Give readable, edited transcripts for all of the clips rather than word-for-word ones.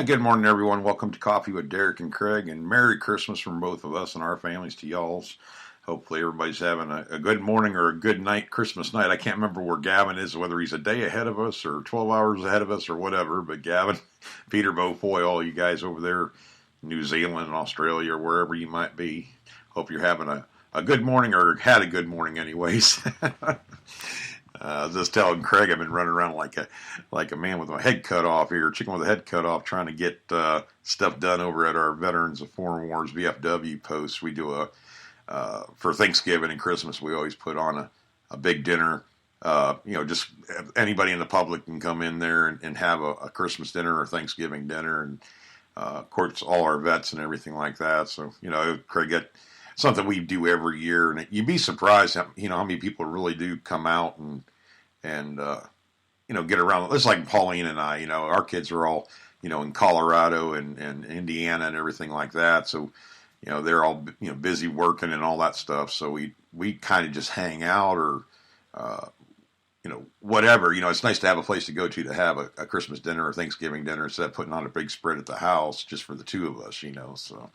Good morning, everyone. Welcome to Coffee with Derek and Craig, and Merry Christmas from both of us and our families to y'all's. Hopefully, everybody's having a good morning or a good night, Christmas night. I can't remember where Gavin is, whether he's a day ahead of us or 12 hours ahead of us or whatever. But Gavin, Peter Beaufoy, all you guys over there, New Zealand and Australia or wherever you might be, hope you're having a good morning or had a good morning, anyways. I was just telling Craig I've been running around like a man with my head cut off here, chicken with a head cut off, trying to get stuff done over at our Veterans of Foreign Wars VFW post. We do for Thanksgiving and Christmas, we always put on a big dinner. Just anybody in the public can come in there and have a Christmas dinner or Thanksgiving dinner, and of course all our vets and everything like that. So Craig, that something we do every year, and you'd be surprised how many people really do come out and get around. It's like Pauline and I. Our kids are all in Colorado and Indiana and everything like that. So they're all busy working and all that stuff. So we kind of just hang out or whatever. It's nice to have a place to go to have a Christmas dinner or Thanksgiving dinner instead of putting on a big spread at the house just for the two of us. So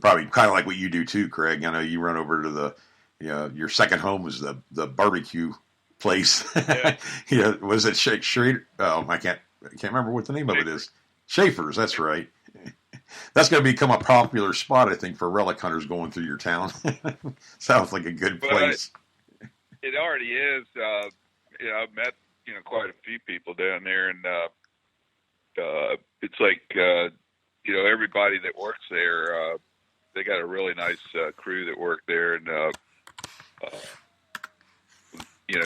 probably kind of like what you do too, Craig. I know you run over to your second home is the barbecue place. Yeah. Was it Schrader? Oh, I can't remember what the name of it is. Schaefer's, that's right. That's going to become a popular spot, I think, for relic hunters going through your town. Sounds like a good place. It already is. I've met quite a few people down there, and it's like everybody that works there. They got a really nice crew that work there, and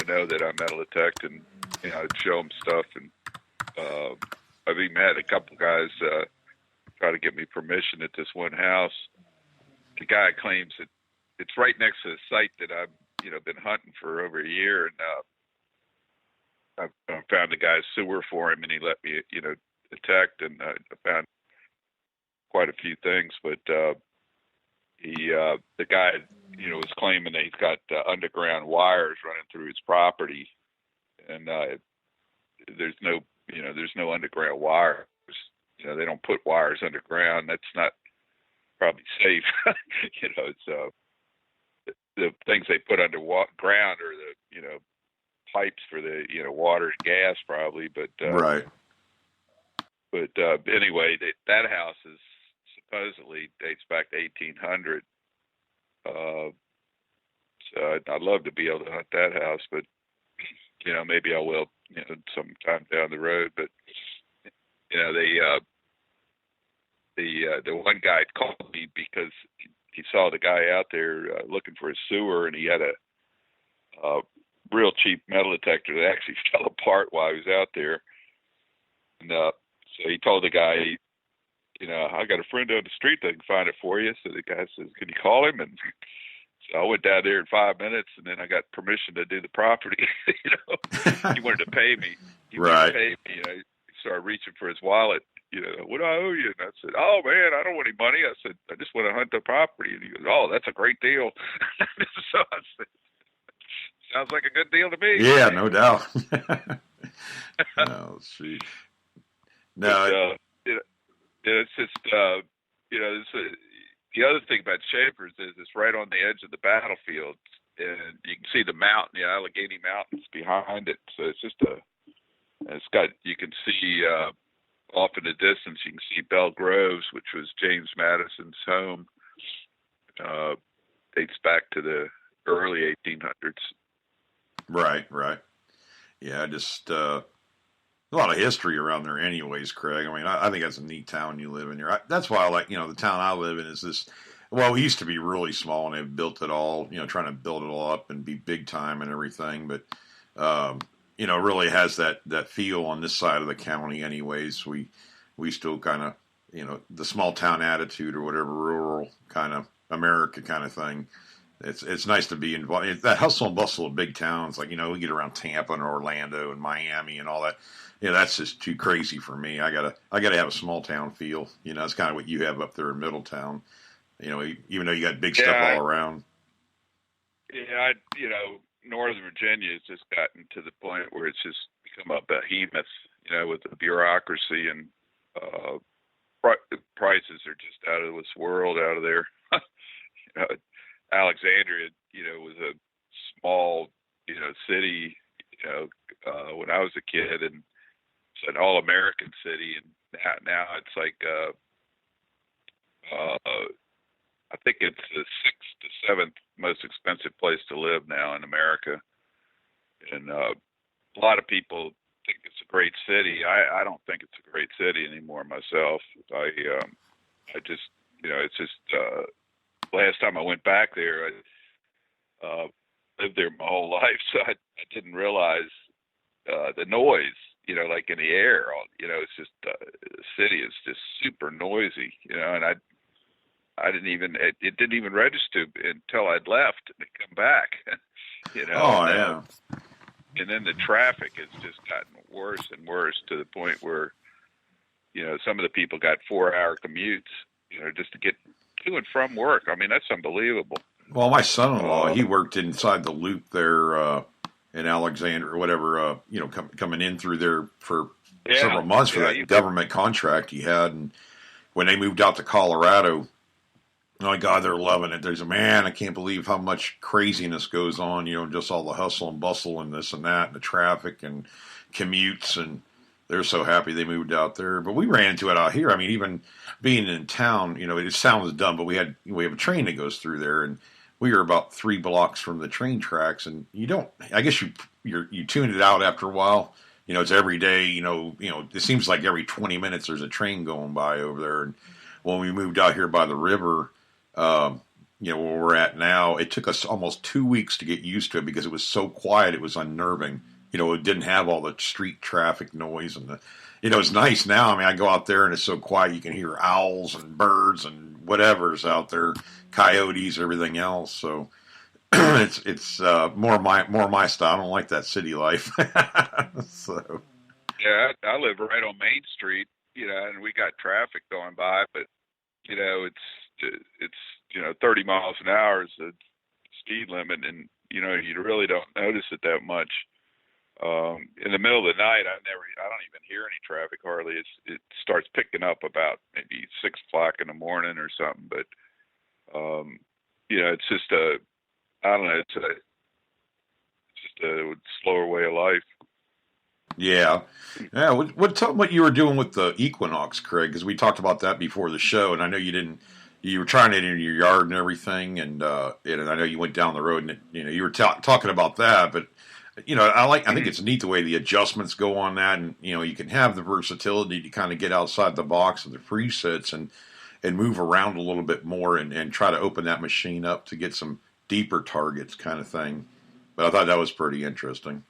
know that I metal detect, and I'd show them stuff, and I've even had a couple guys try to get me permission at this one house. The guy claims that it's right next to the site that I've been hunting for over a year, and I found the guy's sewer for him, and he let me detect, and I found quite a few things, but the guy was claiming that he's got underground wires running through his property, and there's no underground wires. They don't put wires underground. That's not probably safe. It's the things they put underground are the pipes for the water and gas probably, but right. But anyway, that house is supposedly dates back to 1800. So I'd love to be able to hunt that house, but maybe I will sometime down the road. But the one guy called me because he saw the guy out there looking for his sewer, and he had a real cheap metal detector that actually fell apart while he was out there. And so he told the guy, I got a friend down the street that can find it for you. So the guy says, can you call him? And so I went down there in 5 minutes, and then I got permission to do the property. He wanted to pay me. He wanted to pay me. He started reaching for his wallet. What do I owe you? And I said, oh, man, I don't want any money. I said, I just want to hunt the property. And he goes, oh, that's a great deal. So I said, sounds like a good deal to me. Yeah, no doubt. Oh, shoot. No, it's just, the other thing about Schaefer's is it's right on the edge of the battlefield, and you can see the mountain, the Allegheny Mountains behind it. So it's just you can see off in the distance, you can see Belle Groves, which was James Madison's home. Dates back to the early 1800s. Right. Yeah, just a lot of history around there anyways, Craig. I mean, I think that's a neat town you live in here. That's why I like, the town I live in is this, well, it used to be really small, and they've built it all, trying to build it all up and be big time and everything. But, really has that feel on this side of the county anyways. We still kind of, the small town attitude or whatever, rural kind of America kind of thing. It's nice to be involved. That hustle and bustle of big towns, like, we get around Tampa and Orlando and Miami and all that. That's just too crazy for me. I gotta have a small town feel. It's kind of what you have up there in Middletown. Even though you got big stuff all around. Yeah, Northern Virginia has just gotten to the point where it's just become a behemoth, with the bureaucracy and the prices are just out of this world out of there. You know, Alexandria, was a small, city, when I was a kid, and it's an all-American city, and now it's like, I think it's the sixth to seventh most expensive place to live now in America, and a lot of people think it's a great city. I don't think it's a great city anymore myself. I just, it's just last time I went back there, I lived there my whole life, so I didn't realize the noise, like in the air. It's just the city is just super noisy, and I didn't even it didn't even register until I'd left and come back, Oh, and, yeah. And then the traffic has just gotten worse and worse to the point where, some of the people got 4-hour commutes, just to get to and from work. I mean, that's unbelievable. Well, my son-in-law, he worked inside the loop there in Alexandria, or whatever, coming in through there for several months for that government contract he had. And when they moved out to Colorado, oh my God, they're loving it. There's I can't believe how much craziness goes on, just all the hustle and bustle and this and that and the traffic and commutes, and they're so happy they moved out there. But we ran into it out here. I mean, even being in town, it sounds dumb, but we have a train that goes through there, and we were about 3 blocks from the train tracks, and I guess you tune it out after a while. It's every day, it seems like every 20 minutes there's a train going by over there. And when we moved out here by the river, where we're at now, it took us almost 2 weeks to get used to it because it was so quiet. It was unnerving. It didn't have all the street traffic noise and it's nice now. I mean, I go out there and it's so quiet. You can hear owls and birds and whatever's out there, coyotes, everything else. So it's more my style. I don't like that city life. So yeah, I live right on Main Street, and we got traffic going by, but it's 30 miles an hour is the speed limit, and you really don't notice it that much. In the middle of the night, I don't even hear any traffic hardly. It starts picking up about maybe 6 o'clock in the morning or something, but it's just I don't know, it's just a slower way of life. Yeah. Tell them what you were doing with the Equinox, Craig, because we talked about that before the show, and I know you were trying it in your yard and everything, and I know you went down the road and you were talking about that, but I think it's neat the way the adjustments go on that, and you can have the versatility to kind of get outside the box of the presets and move around a little bit more and try to open that machine up to get some deeper targets kind of thing. But I thought that was pretty interesting.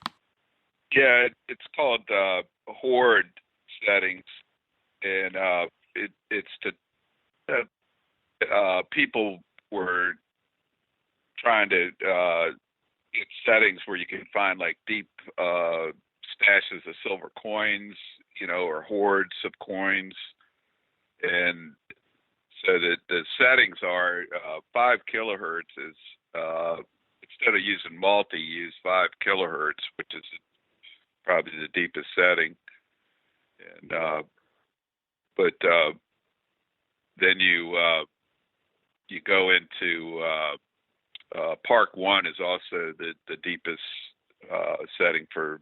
Yeah, it's called Horde settings, and it's to people were trying to get settings where you can find like deep stashes of silver coins, or hordes of coins, and so the settings are 5 kilohertz is instead of using multi, use 5 kilohertz, which is probably the deepest setting, and but then you go into Park 1 is also the deepest setting for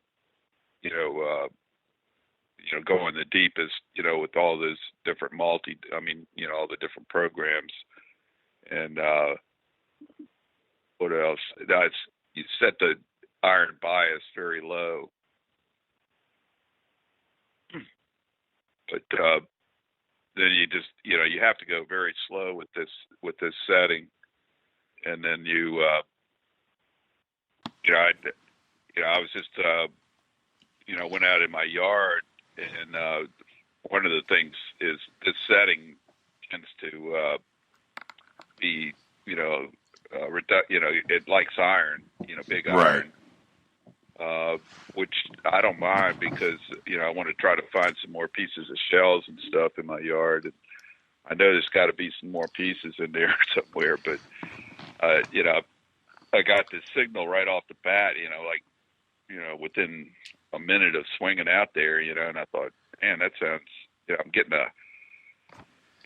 going the deepest, with all those different all the different programs, and what else? You set the iron bias very low. But then you just you have to go very slow with this setting, and then I was just went out in my yard, and one of the things is this setting tends to be it likes iron, big iron. Right. Which I don't mind because, I want to try to find some more pieces of shells and stuff in my yard. And I know there's got to be some more pieces in there somewhere, but, I got this signal right off the bat, within a minute of swinging out there, and I thought, man, that sounds, I'm getting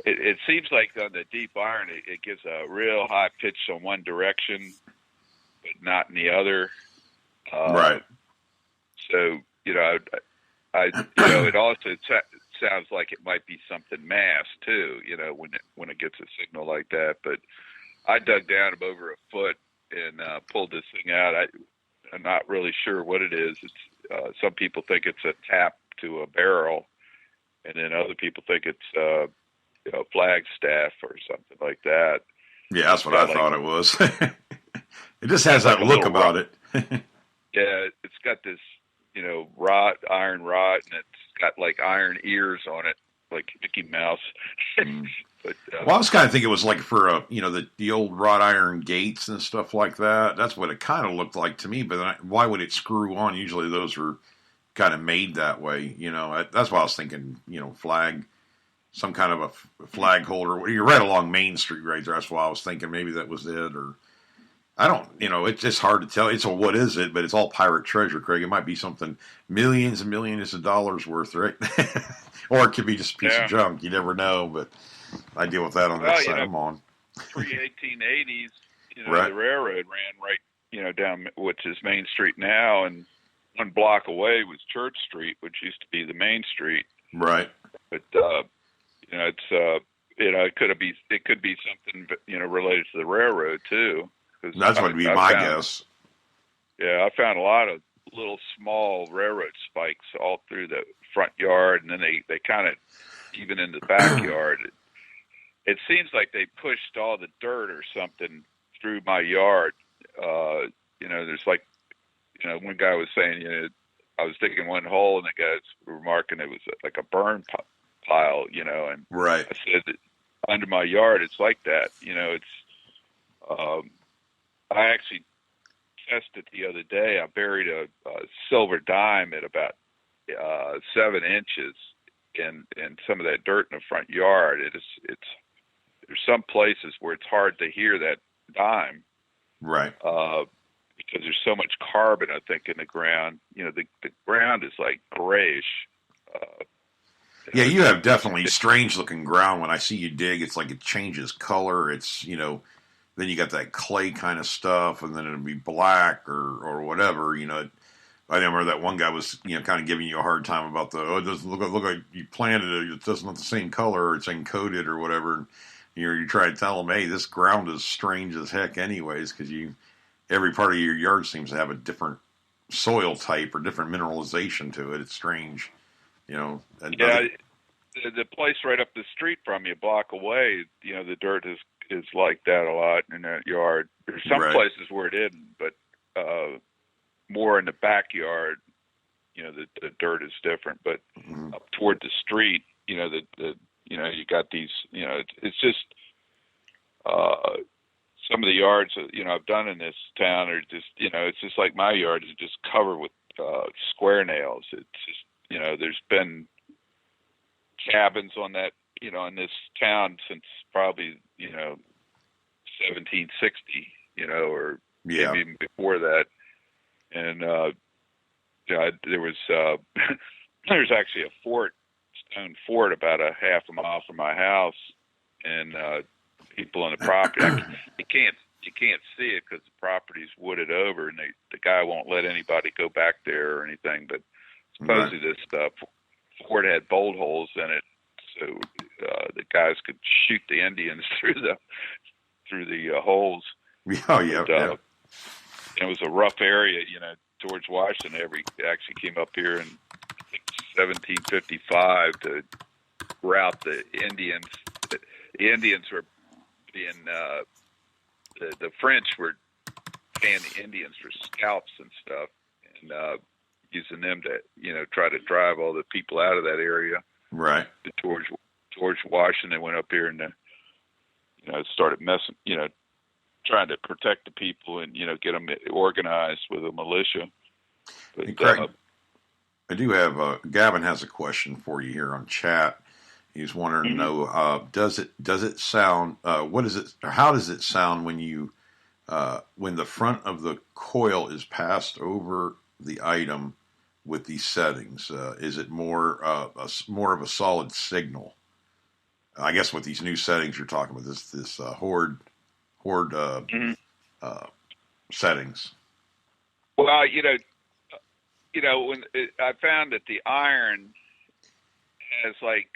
it seems like on the deep iron, it gives a real high pitch on one direction, but not in the other. Right. So it also sounds like it might be something mass too. When it gets a signal like that. But I dug down over a foot and pulled this thing out. I'm not really sure what it is. It's some people think it's a tap to a barrel, and then other people think it's flagstaff or something like that. Yeah, that's what I thought it was. It just has like that look about it. Yeah, it's got this, iron rod, and it's got like iron ears on it, like Mickey Mouse. But, well, I was kind of thinking it was like for the old wrought iron gates and stuff like that. That's what it kind of looked like to me. But then why would it screw on? Usually those are kind of made that way. That's why I was thinking. Flag, some kind of a flag holder. You're right along Main Street right there. That's why I was thinking maybe that was it. Or I don't. It's just hard to tell. It's what is it? But it's all pirate treasure, Craig. It might be something millions and millions of dollars worth, right? Or it could be just a piece of junk. You never know, but. I deal with that on that side I'm on. Pre-1880s, right. The railroad ran right, down, which is Main Street now, and one block away was Church Street, which used to be the main street. Right. But it's it could be something related to the railroad too. That's what would be my guess. Yeah, I found a lot of little small railroad spikes all through the front yard, and then they kind of even in the backyard. It seems like they pushed all the dirt or something through my yard. There's like, one guy was saying, I was digging one hole and the guys were remarking it was like a burn pile, and right. I said that under my yard, it's like that. I actually tested the other day. I buried a silver dime at about 7 inches in some of that dirt in the front yard. There's some places where it's hard to hear that dime, right? Because there's so much carbon, I think, in the ground. The ground is like grayish. Yeah, you have definitely strange looking ground. When I see you dig, it's like it changes color. It's then you got that clay kind of stuff, and then it'll be black or whatever. I remember that one guy was, kind of giving you a hard time about it doesn't look like you planted it. It doesn't look the same color, or it's encoded or whatever. And, you try to tell them, hey, this ground is strange as heck anyways, because every part of your yard seems to have a different soil type or different mineralization to it. It's strange, the place right up the street from you, a block away, the dirt is like that a lot in that yard. There's some places where it isn't, but more in the backyard, the dirt is different. But up toward the street, you got these, it's just some of the yards I've done in this town are just, it's just like my yard is just covered with square nails. It's just, there's been cabins on that, in this town since probably 1760, or maybe even before that. And there was there's actually a stone fort about a half a mile from my house, and people on the property, you can't see it because the property's wooded over, and the guy won't let anybody go back there or anything. But supposedly this fort had bolt holes in it, so the guys could shoot the Indians through the holes. Oh yeah, but, it was a rough area, George Washington actually came up here in 1755 to rout the Indians. The Indians were being, the French were paying the Indians for scalps and stuff, and using them to, try to drive all the people out of that area. Right. George Washington went up here and, started messing, trying to protect the people and, get them organized with a militia. But, hey, Craig, I do have, Gavin has a question for you here on chat. He's wanting to know, does it sound, what is it, or how does it sound when when the front of the coil is passed over the item with these settings? Is it more of a solid signal? I guess with these new settings you're talking about, this horde Mm-hmm. uh, settings. Well, when I found that the iron has like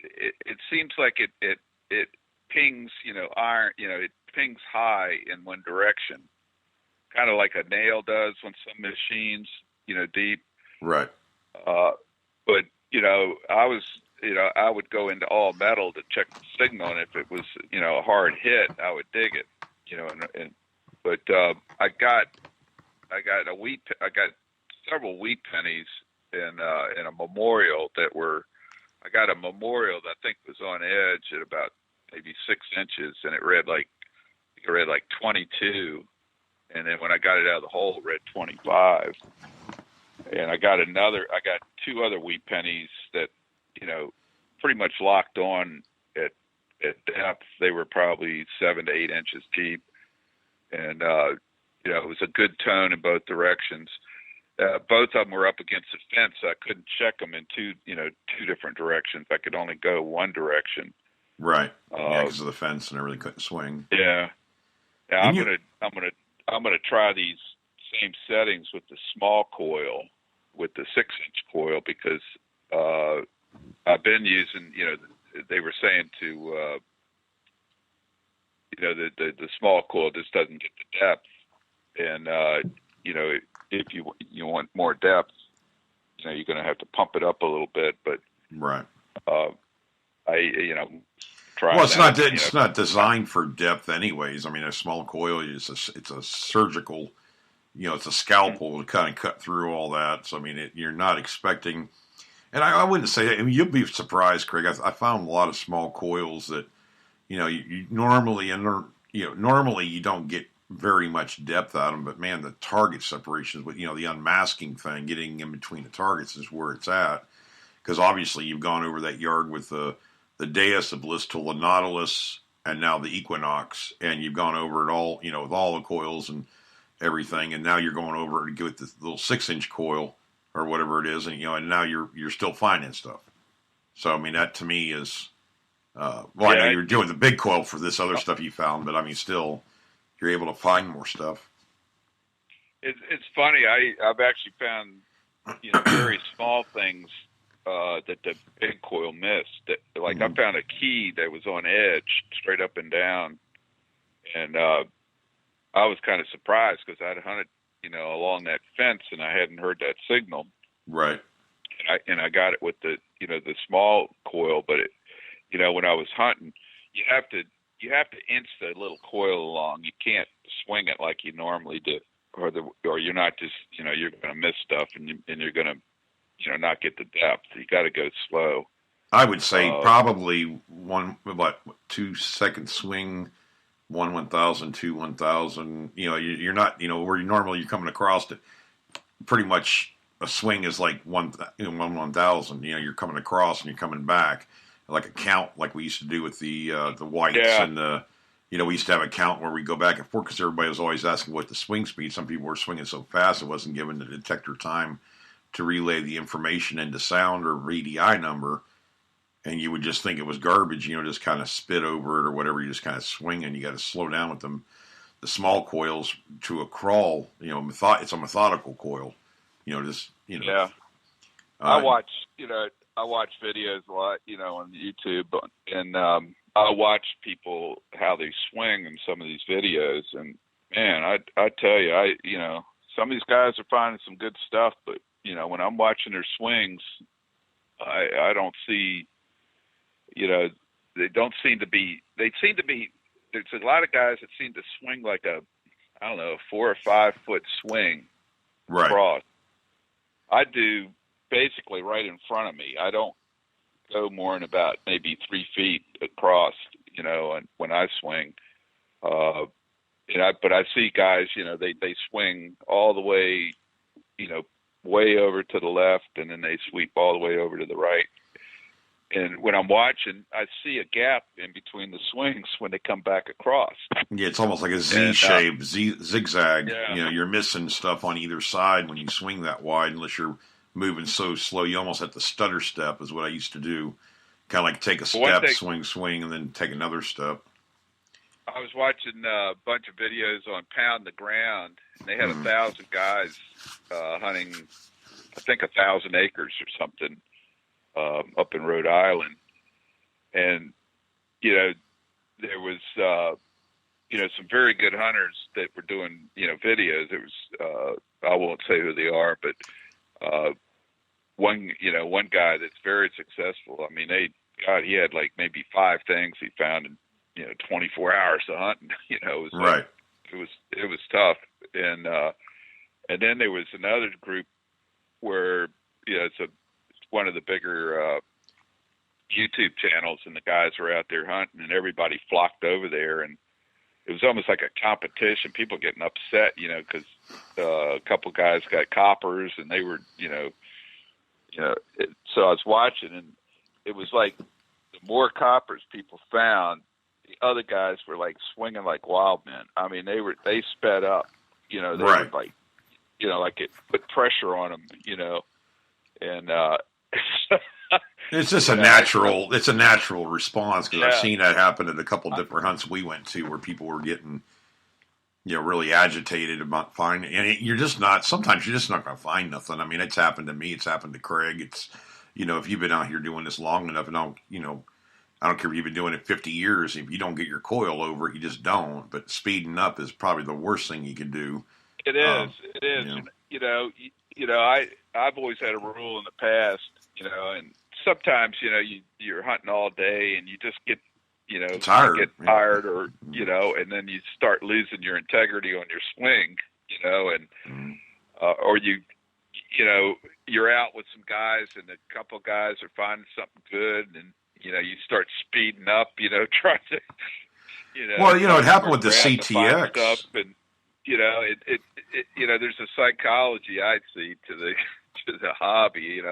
it seems like it pings, iron, it pings high in one direction, kind of like a nail does on some machines, deep. Right. Uh, but I would go into all metal to check the signal, and if it was, a hard hit, I would dig it, but I got several wheat pennies in a memorial I got a memorial that I think was on edge at about maybe 6 inches, and it read like 22, and then when I got it out of the hole, it read 25. And I got two other wheat pennies that, pretty much locked on at depth. They were probably 7 to 8 inches deep, and it was a good tone in both directions. Both of them were up against the fence, so I couldn't check them in two different directions. I could only go one direction. Right. Yeah, because of the fence and everything couldn't swing. Yeah. Yeah. I'm gonna try these same settings with the small coil, with the 6-inch coil, because I've been using. They were saying to the small coil just doesn't get the depth, and if you want more depth, you're going to have to pump it up a little bit. But right, try. Well, it's not designed for depth, anyways. I mean, a small coil it's a surgical, it's a scalpel to kind of cut through all that. So I mean, you're not expecting. And I wouldn't say that. I mean, you'll be surprised, Craig. I found a lot of small coils that, you normally you don't get very much depth out of them, but man, the target separations with, the unmasking thing, getting in between the targets is where it's at. Because obviously you've gone over that yard with the Deus, the Blissful, the Nautilus, and now the Equinox, and you've gone over it all, with all the coils and everything, and now you're going over to get this little 6-inch coil or whatever it is, and and now you're still finding stuff. So I mean, that to me is, I know you're doing the big coil for this other stuff you found, but I mean, still, you're able to find more stuff. It's funny. I've actually found very small things that the big coil missed. Like I found a key that was on edge, straight up and down, and I was kind of surprised because I'd hunted along that fence and I hadn't heard that signal. Right. And I got it with the the small coil, but when I was hunting, you have to inch the little coil along. You can't swing it like you normally do, or you're not just you're going to miss stuff and you're going to not get the depth. You got to go slow. I would say probably 2-second swing, 1/1000, 2/1000. You're not where normally you're coming across it. Pretty much a swing is like 1/1000. You're coming across and you're coming back. Like a count, like we used to do with the whites and the, we used to have a count where we go back and forth because everybody was always asking what the swing speed. Some people were swinging so fast it wasn't giving the detector time to relay the information into sound or VDI number, and you would just think it was garbage. Just kind of spit over it or whatever. You just kind of swing, and you got to slow down with them. The small coils to a crawl. It's a methodical coil. Yeah. I watch videos a lot, on YouTube, and I watch people how they swing in some of these videos, and man, I tell you, some of these guys are finding some good stuff, but when I'm watching their swings, I don't see, they don't seem to be. They seem to be. There's a lot of guys that seem to swing like a 4 or 5 foot swing across. I do basically right in front of me. I don't go more than about maybe 3 feet across, and when I swing, but I see guys, they swing all the way, way over to the left, and then they sweep all the way over to the right. And when I'm watching, I see a gap in between the swings when they come back across. Yeah, it's almost like a Z shape, zigzag. Yeah. You're missing stuff on either side when you swing that wide, unless you're moving so slow. You almost have to stutter step, is what I used to do. Kind of like take a One step, thing, swing, and then take another step. I was watching a bunch of videos on Pound the Ground, and they had Mm. 1,000 guys hunting, I think 1,000 acres or something, up in Rhode Island. And there was some very good hunters that were doing videos. It was I won't say who they are, but one guy that's very successful. I mean, he had like maybe 5 things he found in 24 hours of hunting. It was Right. like it was tough. And then there was another group where it's one of the bigger YouTube channels, and the guys were out there hunting, and everybody flocked over there, and it was almost like a competition. People getting upset, because a couple guys got coppers, and they were, so I was watching, and it was like the more coppers people found, the other guys were like swinging like wild men. I mean, they sped up, they Right. were like, like it put pressure on them, and It's just it's a natural response, because I've Yeah. seen that happen at a couple different hunts we went to where people were getting, really agitated about finding, and sometimes you're just not going to find nothing. I mean, it's happened to me. It's happened to Craig. It's, if you've been out here doing this long enough, and I don't care if you've been doing it 50 years, if you don't get your coil over it, you just don't. But speeding up is probably the worst thing you can do. It is. It is. And, I've always had a rule in the past, and sometimes, you're hunting all day and you just get, tired. get tired, or, and then you start losing your integrity on your swing, and, or you're out with some guys, and a couple guys are finding something good, and, you start speeding up, trying to, Well, it happened with the around to find CTX. stuff, and, there's a psychology I see to the hobby, and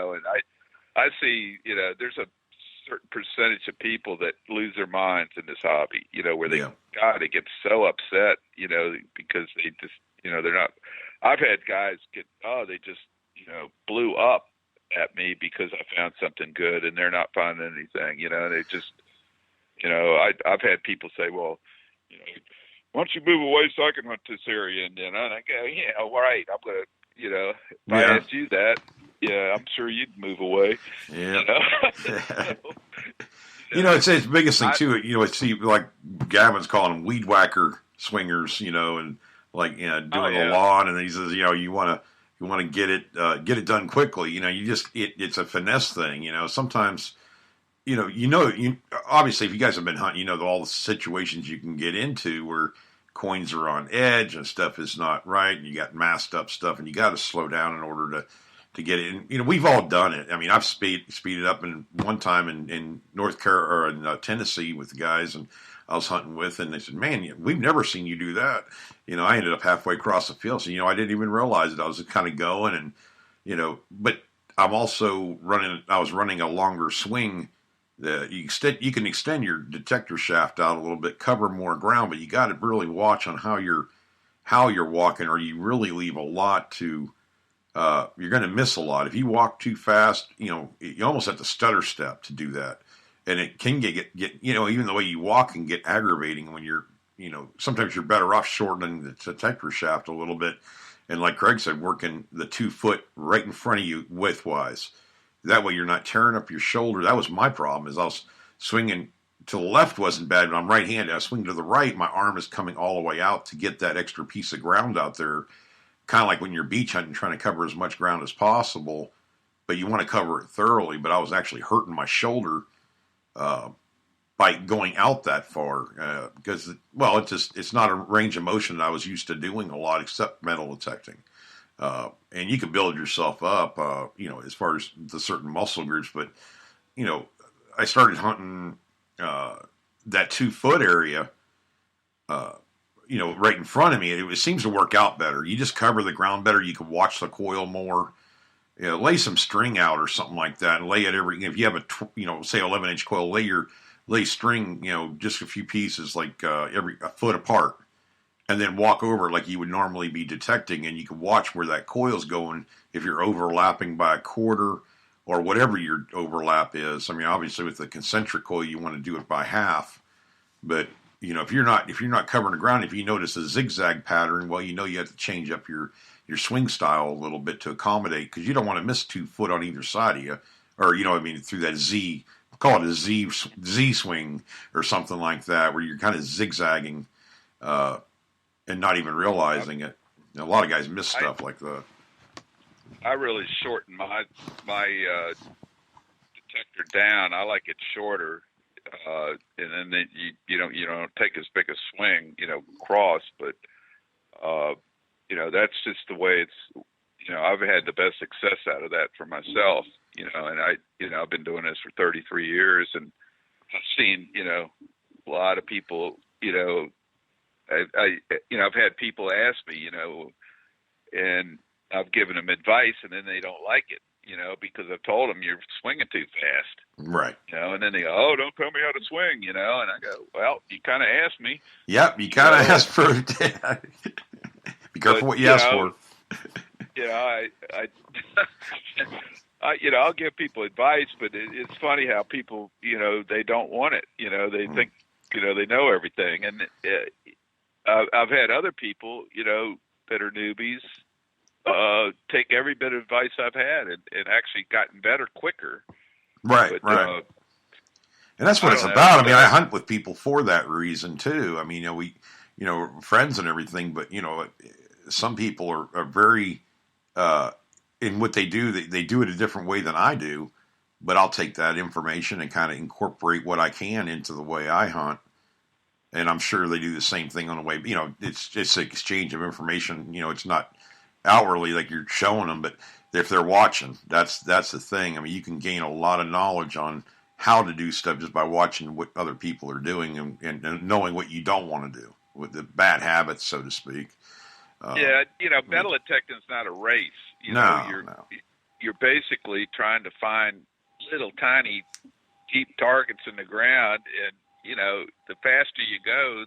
I see, there's a certain percentage of people that lose their minds in this hobby, where they get so upset, because they just, they're not. I've had guys they just, blew up at me because I found something good, and they're not finding anything, they just, I've had people say, well, why don't you move away so I can hunt this area? And then I go, yeah, all right, I'm going to, if I asked you that, yeah, I'm sure you'd move away. Yeah. It's the biggest thing too. It's like Gavin's calling them weed whacker swingers, and like, doing the lawn. And then he says, you want to get it done quickly. It's a finesse thing. Sometimes, obviously if you guys have been hunting, all the situations you can get into where coins are on edge and stuff is not right, and you got masked up stuff, and you got to slow down in order to get it. And, we've all done it. I mean, I've speeded up in one time in North Carolina or in Tennessee with the guys, and I was hunting with, and they said, "Man, we've never seen you do that." I ended up halfway across the field, so I didn't even realize it. I was kind of going, and but I'm also I was running a longer swing. You can extend your detector shaft out a little bit, cover more ground, but you got to really watch on how you're walking, or you really leave a lot to. You're going to miss a lot if you walk too fast. You almost have to stutter step to do that, and it can get even the way you walk can get aggravating when you're sometimes you're better off shortening the detector shaft a little bit, and like Craig said, working the 2 foot right in front of you widthwise. That way you're not tearing up your shoulder. That was my problem, is I was swinging to the left wasn't bad, but I'm right-handed. I was swinging to the right, my arm is coming all the way out to get that extra piece of ground out there. Kind of like when you're beach hunting, trying to cover as much ground as possible, but you want to cover it thoroughly. But I was actually hurting my shoulder by going out that far because, it's not a range of motion that I was used to doing a lot, except metal detecting. And you can build yourself up, as far as the certain muscle groups. But, I started hunting that 2 foot area, right in front of me. It seems to work out better. You just cover the ground better. You can watch the coil more. Lay some string out or something like that, and lay it if you have a say 11-inch coil, lay string, just a few pieces, like a foot apart, and then walk over like you would normally be detecting, and you can watch where that coil's going. If you're overlapping by a quarter, or whatever your overlap is. I mean, obviously with the concentric coil, you want to do it by half, but if you're not covering the ground, if you notice a zigzag pattern, well, you have to change up your swing style a little bit to accommodate, because you don't want to miss 2 foot on either side of you, or through that Z, call it a Z swing or something like that, where you're kind of zigzagging and not even realizing it. A lot of guys miss stuff like that. I really shorten my detector down. I like it shorter, and then you don't take as big a swing, cross, but that's just the way it's. I've had the best success out of that for myself, and I've been doing this for 33 years, and I've seen, a lot of people, I've had people ask me, and I've given them advice, and then they don't like it, because I've told them you're swinging too fast. Right. And then they go, oh, don't tell me how to swing, and I go, well, you kind of asked me. Yep, you kind of asked for it. Be careful what you ask for. I'll give people advice, but it's funny how people, they don't want it. They think, they know everything. And I've had other people, that are newbies, take every bit of advice I've had and actually gotten better quicker. Right, but, right. And that's what it's about. I mean, I hunt with people for that reason too. I mean, we, friends and everything, but some people are very, in what they do, they do it a different way than I do, but I'll take that information and kind of incorporate what I can into the way I hunt. And I'm sure they do the same thing on the way, it's just an exchange of information. It's not outwardly like you're showing them, but if they're watching, that's the thing. I mean, you can gain a lot of knowledge on how to do stuff just by watching what other people are doing and knowing what you don't want to do, with the bad habits, so to speak. Metal detecting is not a race. You're basically trying to find little tiny deep targets in the ground, and the faster you go,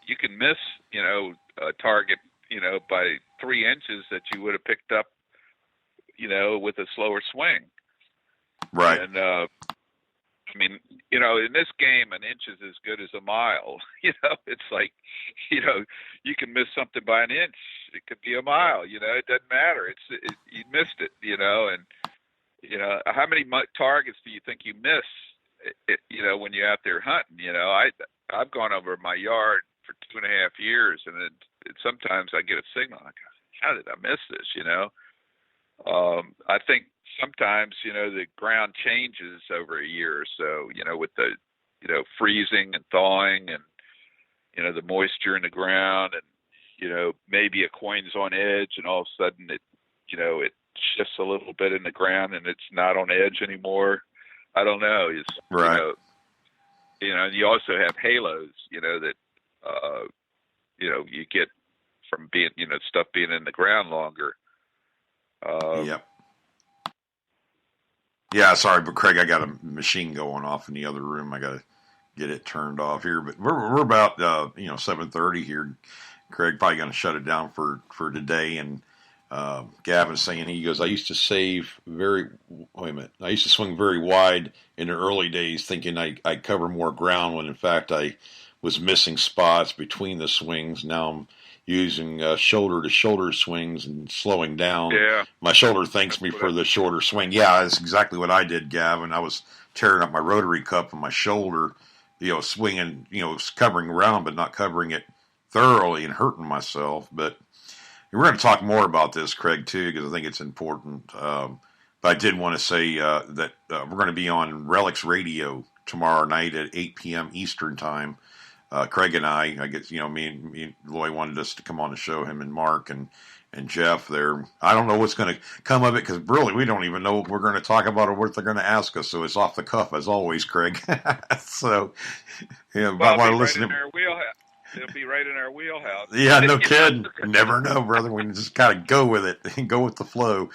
you can miss a target by 3 inches that you would have picked up with a slower swing. Right. And in this game, an inch is as good as a mile. It's like, you can miss something by an inch. It could be a mile. It doesn't matter. You missed it. And how many targets do you think you miss? When you're out there hunting. I've gone over my yard for 2.5 years, and sometimes I get a signal. I go, how did I miss this? I think sometimes, the ground changes over a year or so, with the, freezing and thawing and, the moisture in the ground, and, maybe a coin's on edge and all of a sudden it shifts a little bit in the ground and it's not on edge anymore. I don't know. It's, right. And you also have halos, that, you get from being, stuff being in the ground longer. Yep. Yeah, sorry, but Craig, I got a machine going off in the other room. I got to get it turned off here. But we're about 7:30 here. Craig probably going to shut it down for today. And Gavin's saying, he goes, I used to swing very wide in the early days, thinking I'd cover more ground, when in fact I was missing spots between the swings. Now I'm using shoulder to shoulder swings and slowing down. Yeah. My shoulder thanks me for the shorter swing. Yeah, that's exactly what I did, Gavin. I was tearing up my rotary cup on my shoulder, swinging, covering around, but not covering it thoroughly and hurting myself. But we're going to talk more about this, Craig, too, because I think it's important. But I did want to say that we're going to be on Relics Radio tomorrow night at 8 p.m. Eastern Time. Craig and I guess, me and Loy wanted us to come on the show, him and Mark and Jeff there. I don't know what's going to come of it, because really we don't even know what we're going to talk about or what they're going to ask us. So it's off the cuff, as always, Craig. So, might want to listen to him. It'll be right in our wheelhouse. Yeah, no kidding. Never know, brother. We can just kind of go with it and go with the flow.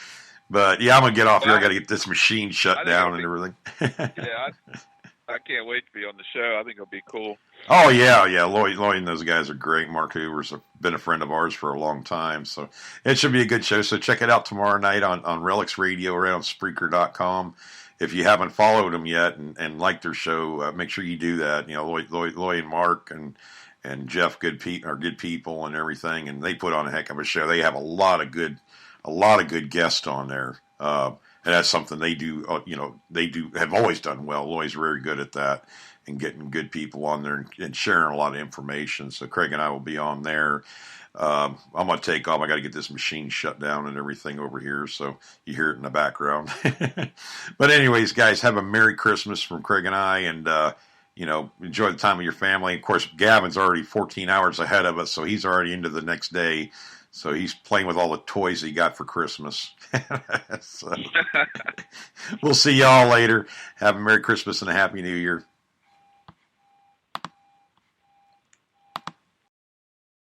But yeah, I'm going to get off here. I got to get this machine shut down and everything. Yeah, I can't wait to be on the show. I think it'll be cool. Oh yeah. Lloyd and those guys are great. Mark Hoover's been a friend of ours for a long time, so it should be a good show. So check it out tomorrow night on Relics Radio or on Spreaker.com. If you haven't followed them yet and liked their show, make sure you do that. You know, Lloyd and Mark and Jeff, are good people and everything, and they put on a heck of a show. They have a lot of good guests on there. And that's something they do. Have always done well. Lloyd's very good at that and getting good people on there and sharing a lot of information. So Craig and I will be on there. I'm going to take off. I got to get this machine shut down and everything over here, so you hear it in the background. But anyways, guys, have a Merry Christmas from Craig and I, and enjoy the time with your family. Of course, Gavin's already 14 hours ahead of us, so he's already into the next day. So he's playing with all the toys he got for Christmas. So we'll see y'all later. Have a Merry Christmas and a Happy New Year.